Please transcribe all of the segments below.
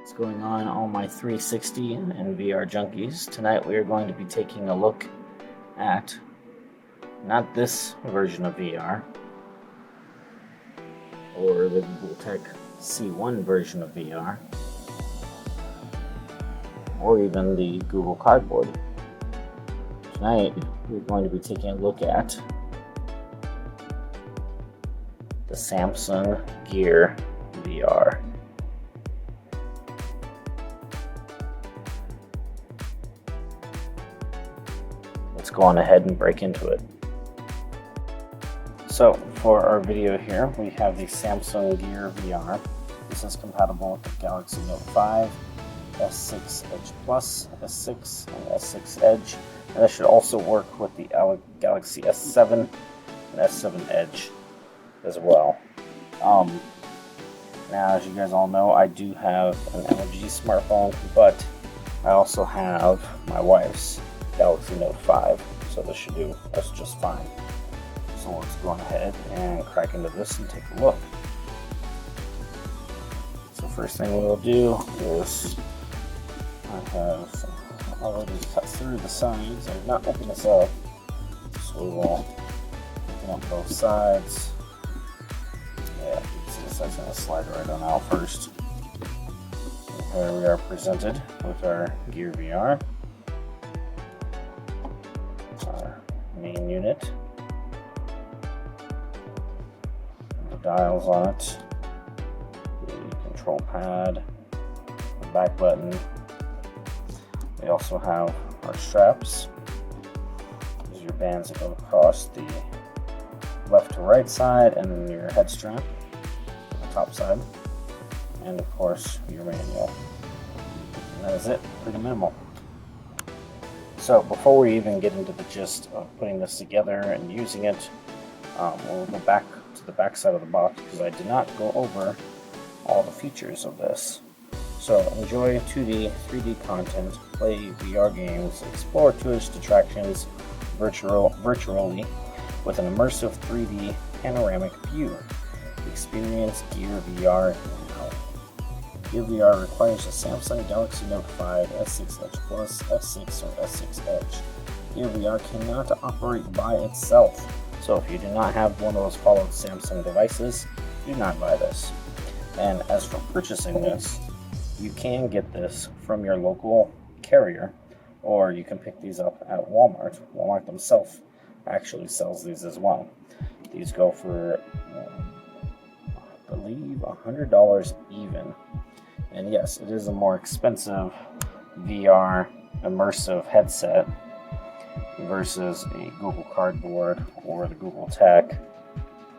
What's going on, all my 360 and VR junkies? Tonight we are going to be taking a look at not this version of VR or the Google Tech C1 version of VR or even the Google Cardboard. Tonight we're going to be taking a look at the Samsung Gear VR. Let's go on ahead and break into it. So for our video here, we have the Samsung Gear VR. This is compatible with the Galaxy Note 5, S6 Edge Plus, S6, and S6 Edge. And this should also work with the Galaxy S7 and S7 Edge as well. Now, as you guys all know, I do have an LG smartphone, but I also have my wife's Galaxy Note 5, so this should do us just fine. So let's go ahead and crack into this and take a look. So first thing we'll do is, I have already cut through the sides. I did not open this up, so we will open up both sides. Yeah, you can see this side's going to slide right on out first. And here we are presented with our Gear VR. Our main unit. The dials on it. The control pad. The back button. We also have our straps. These are your bands that go across the left to right side, and then your head strap on the top side, and of course your manual. And that is it, pretty minimal. So before we even get into the gist of putting this together and using it, we'll go back to the back side of the box because I did not go over all the features of this. So enjoy 2D, 3D content, play VR games, explore tourist attractions virtually with an immersive 3D panoramic view. Experience Gear VR now. Gear VR requires a Samsung Galaxy Note 5, S6 Edge Plus, S6 or S6 Edge. Gear VR cannot operate by itself, so if you do not have one of those followed Samsung devices, do not buy this. And as for purchasing this, you can get this from your local carrier, or you can pick these up at Walmart. Walmart themselves actually sells these as well. These go for, I believe, $100 even. And yes, it is a more expensive VR immersive headset versus a Google Cardboard or the Google Tech,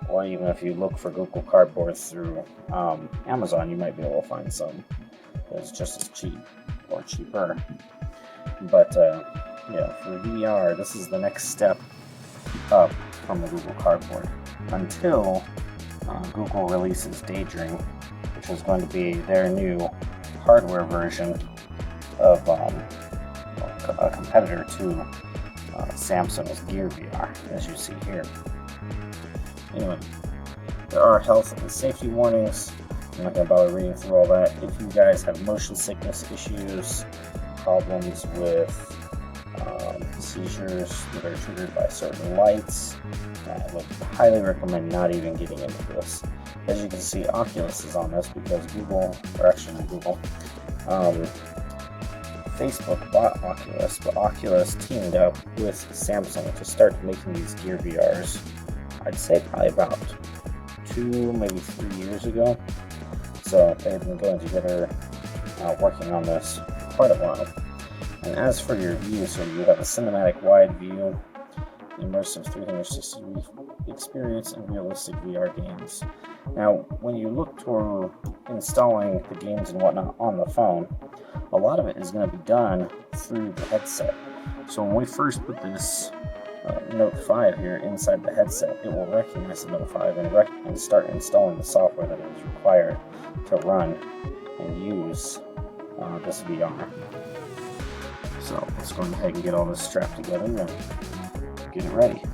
or even if you look for Google Cardboard through Amazon, you might be able to find some. It's just as cheap or cheaper. But yeah, for VR, this is the next step up from the Google Cardboard until Google releases Daydream, which is going to be their new hardware version of a competitor to Samsung's Gear VR, as you see here. Anyway, there are health and safety warnings. I'm not going to bother reading through all that. If you guys have motion sickness issues, problems with seizures that are triggered by certain lights, I would highly recommend not even getting into this. As you can see, Oculus is on this because Facebook bought Oculus, but Oculus teamed up with Samsung to start making these Gear VRs, I'd say probably about 2, maybe 3 years ago. So they've been going together, working on this for quite a while. And as for your view, so you have a cinematic wide view, immersive 360 experience, and realistic VR games. Now, when you look toward installing the games and whatnot on the phone, a lot of it is going to be done through the headset. So when we first put this Note 5 here inside the headset, it will recognize the Note 5 and start installing the software that is required to run and use this VR. So let's go ahead and get all this strapped together and get it ready.